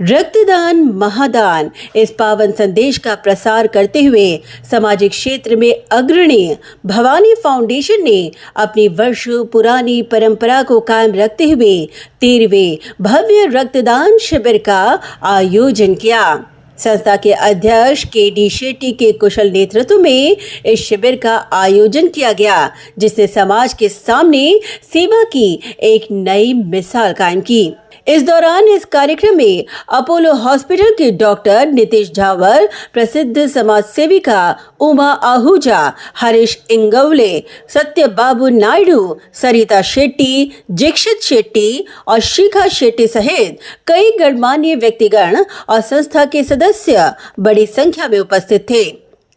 रक्तदान महादान इस पावन संदेश का प्रसार करते हुए सामाजिक क्षेत्र में अग्रणी भवानी फाउंडेशन ने अपनी वर्षों पुरानी परंपरा को कायम रखते हुए 13वें भव्य रक्तदान शिविर का आयोजन किया। संस्था के अध्यक्ष के.डी. शेट्टी के कुशल नेतृत्व में इस शिविर का आयोजन किया गया, जिसने समाज के सामने सेवा की एक नई मिसाल कायम की। इस दौरान इस कार्यक्रम में अपोलो हॉस्पिटल के डॉक्टर नितेश झावर, प्रसिद्ध समाज सेविका उमा आहूजा, हरीश इंगवले, सत्य बाबू नायडू, सरिता शेट्टी, दीक्षित शेट्टी और शिखा शेट्टी सहित कई गणमान्य व्यक्तिगण और संस्था के सदस्य बड़ी संख्या में उपस्थित थे।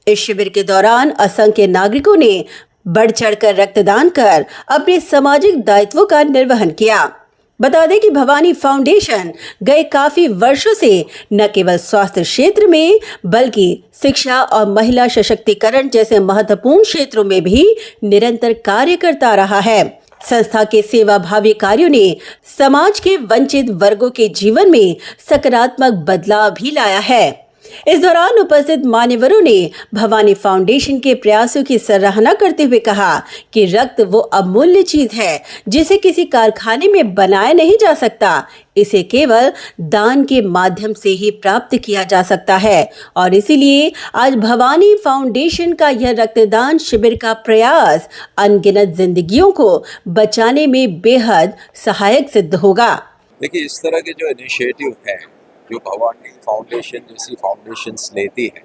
इस शिविर के दौरान असंख्य नागरिकों ने बढ़ चढ़कर रक्तदान कर अपने सामाजिक दायित्वों का निर्वहन किया। बता दें कि भवानी फाउंडेशन गए काफी वर्षों से न केवल स्वास्थ्य क्षेत्र में बल्कि शिक्षा और महिला सशक्तिकरण जैसे महत्वपूर्ण क्षेत्रों में भी निरंतर कार्य करता रहा है। संस्था के सेवाभावी कार्यों ने समाज के वंचित वर्गों के जीवन में सकारात्मक बदलाव भी लाया है। इस दौरान उपस्थित मान्यवरों ने भवानी फाउंडेशन के प्रयासों की सराहना करते हुए कहा कि रक्त वो अमूल्य चीज है जिसे किसी कारखाने में बनाया नहीं जा सकता। इसे केवल दान के माध्यम से ही प्राप्त किया जा सकता है और इसीलिए आज भवानी फाउंडेशन का यह रक्तदान शिविर का प्रयास अनगिनत जिंदगियों को बचाने में बेहद सहायक सिद्ध होगा। देखिए, इस तरह के जो इनिशिएटिव हैं जो भवानी फाउंडेशन जैसी फाउंडेशंस लेती है,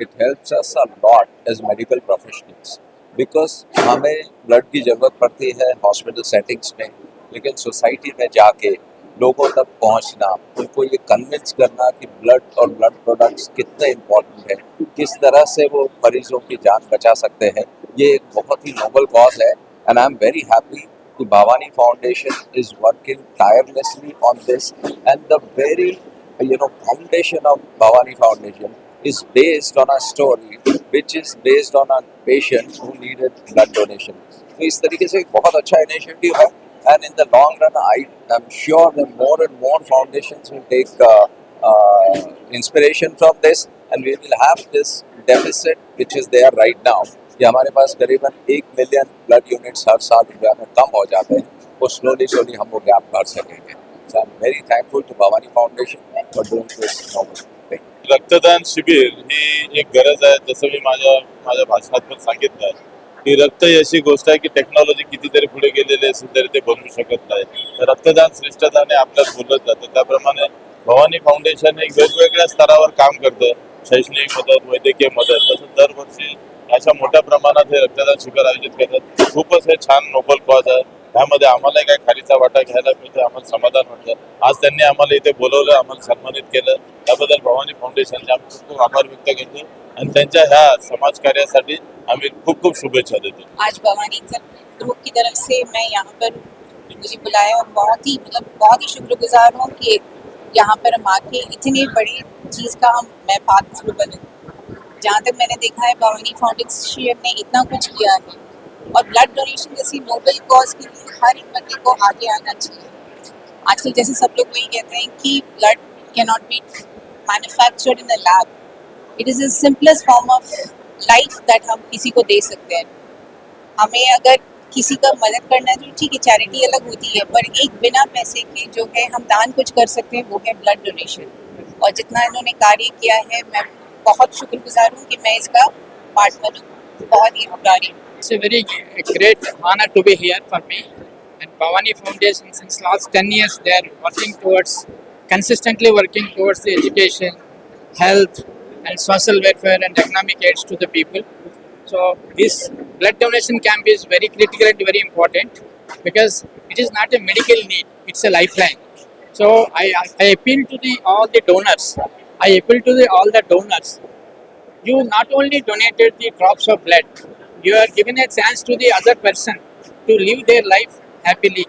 it helps us a lot as medical professionals, because हमें ब्लड की ज़रूरत पड़ती है हॉस्पिटल सेटिंग्स में, लेकिन सोसाइटी में जाके लोगों तक पहुंचना, उनको ये कन्विंस करना कि ब्लड और ब्लड प्रोडक्ट्स कितने इम्पोर्टेंट है, किस तरह से वो मरीजों की जान बचा सकते हैं, ये एक बहुत ही नोबल कॉज है। And I am very happy कि Bhavani foundation is working tirelessly on this, and the very foundation of Bhavani Foundation is based on a story which is based on a patient who needed blood donation. तो इस तरीके से एक बहुत अच्छा initiative है, and in the long run I am sure that more and more foundations will take inspiration from this, and we will have this deficit which is there right now कि हमारे पास करीबन 1 मिलियन ब्लड यूनिट्स हर साल India में कम हो जाते हैं, वो slowly हम वो गैप भर सकेंगे। So I'm very thankful to Bhavani Foundation for doing this noble thing. रक्तदान शिबिर ही एक गरज आहे, जसं मी माझ्या भाषणात पण सांगितलं आहे की रक्त ही अशी गोष्ट आहे की टेक्नॉलॉजी कितीतरी पुढे गेलेली असेल तरी ते बनवू शकत नाही। रक्तदान श्रेष्ठताने आपल्यात बोललं जातं, त्याप्रमाणे भवानी फाउंडेशन एक वेगवेगळ्या स्तरावर काम करतं, शैक्षणिक मदत, वैद्यकीय मदत, तसंच दरवर्षी अशा मोठ्या प्रमाणात हे रक्तदान शिबिर आयोजित करतात। खूपच हे छान नोबल कॉज आहे, त्यामध्ये आम्हाला काय खालीचा वाटा घ्यायला मिळतं, आम्हाला समाधान वाटतं। आज त्यांनी आम्हाला इथे बोलवलं, आम्हाला सन्मानित केलं, त्याबद्दल भवानी फाउंडेशनचे आम्ही खूप आभार व्यक्त करतो आणि त्यांच्या ह्या समाज कार्यासाठी आम्ही खूप खूप शुभेच्छा देतो। आज भवानी ग्रुप की तरफ से मैं यहाँ पर मुझे बुलाया और बहुत ही शुक्रगुजार हूँ कि यहाँ पर हम आके इतनी बड़ी चीज़ का मैं पात्र बनूँ। जहाँ तक मैंने देखा है भवानी फाउंडेशन ने इतना कुछ किया है और ब्लड डोनेशन जैसी नोबल कॉज के लिए हर एक बंदे को आगे आना चाहिए। आजकल जैसे सब लोग वही कहते हैं कि blood can not be manufactured in a lab, it is the simplest form of life that हम किसी को दे सकते हैं। हमें अगर किसी का मदद करना है तो ठीक है, चैरिटी अलग होती है, पर एक बिना पैसे के जो है हम दान कुछ कर सकते हैं वो है ब्लड डोनेशन। और जितना इन्होंने कार्य किया है, मैं बहुत शुक्रगुजार हूँ कि मैं इसका पार्ट बनूँ, बहुत ही आभारी हूँ। It's a very great honor to be here for me. And Bhavani Foundation, since last 10 years, they are consistently working towards the education, health, and social welfare and economic aids to the people. So this blood donation camp is very critical and very important because it is not a medical need; it's a lifeline. So I appeal to all the donors. All the donors. You not only donated the drops of blood, you are given a chance to the other person to live their life happily.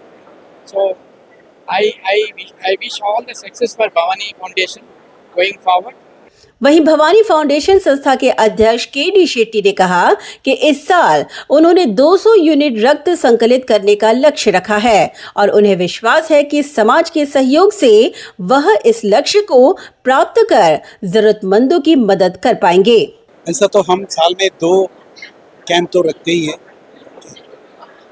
So I wish all the success for Bhavani Foundation going forward. वहीं Bhavani foundation संस्था के अध्यक्ष KD. Shetty ने कहा कि इस साल उन्होंने 200 यूनिट रक्त संकलित करने का लक्ष्य रखा है और उन्हें विश्वास है कि समाज के सहयोग से वह इस लक्ष्य को प्राप्त कर जरूरतमंदों की मदद कर पाएंगे। ऐसा तो हम साल में 2 कैंप तो रखते ही है,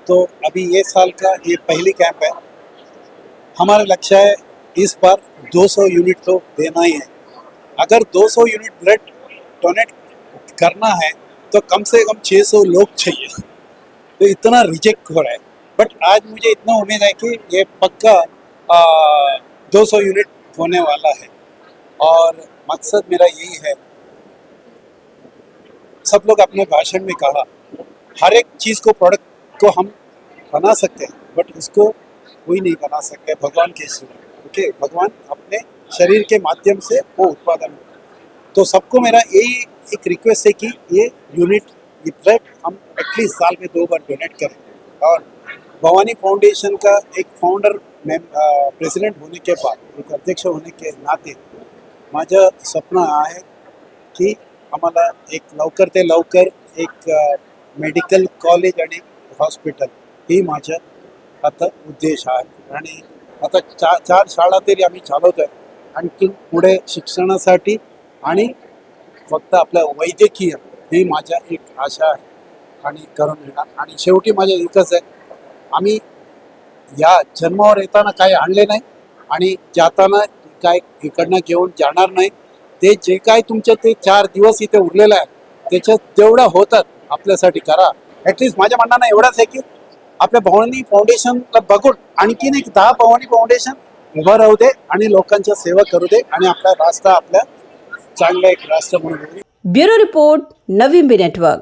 तो अभी ये साल का ये पहली कैंप है। हमारा लक्ष्य है इस बार 200 यूनिट तो देना ही है। अगर 200 यूनिट ब्लड डोनेट करना है तो कम से कम 600 लोग चाहिए, तो इतना रिजेक्ट हो रहा है। बट आज मुझे इतना उम्मीद है कि ये पक्का 200 यूनिट होने वाला है और मकसद मेरा यही है। सब लोग अपने भाषण में कहा हर एक चीज़ को प्रोडक्ट को हम बना सकते हैं, बट उसको कोई नहीं बना सकते भगवान के सिवा। ओके, भगवान अपने शरीर के माध्यम से वो उत्पादन होता है। तो सबको मेरा यही एक रिक्वेस्ट है कि ये यूनिट ये ब्लड हम एटलीस्ट साल में 2 बार डोनेट करें। और भवानी फाउंडेशन का एक फाउंडर प्रेसिडेंट होने के बाद, एक अध्यक्ष होने के नाते माझं स्वप्न आहे की आम्हाला एक लवकर ते लवकर एक मेडिकल कॉलेज आणि हॉस्पिटल ही माझं आता उद्देश आहे। आणि आता 4 शाळा तरी आम्ही चालवतो आहे, आणखी पुढे शिक्षणासाठी आणि फक्त आपल्या वैद्यकीय ही माझ्या एक आशा आहे आणि करून येणार। आणि शेवटी माझं एकच आहे, आम्ही या जन्मावर येताना काही आणले नाही आणि जाताना काय इकडनं घेऊन जाणार नाही। ते जे काय तुमचे ते 4 दिवस इथे उरलेलं आहे त्याच्यात जेवढं होतात आपल्यासाठी करा। ॲटलिस्ट माझ्या म्हणणं एवढंच आहे की आपल्या भवानी फाउंडेशनला बघून आणखीन एक 10 भवानी फाउंडेशन उभं राहू दे आणि लोकांच्या सेवा करू दे आणि आपला राष्ट्र आपल्या चांगलं एक राष्ट्र म्हणून। ब्यूरो रिपोर्ट, नवी इंडिया नेटवर्क।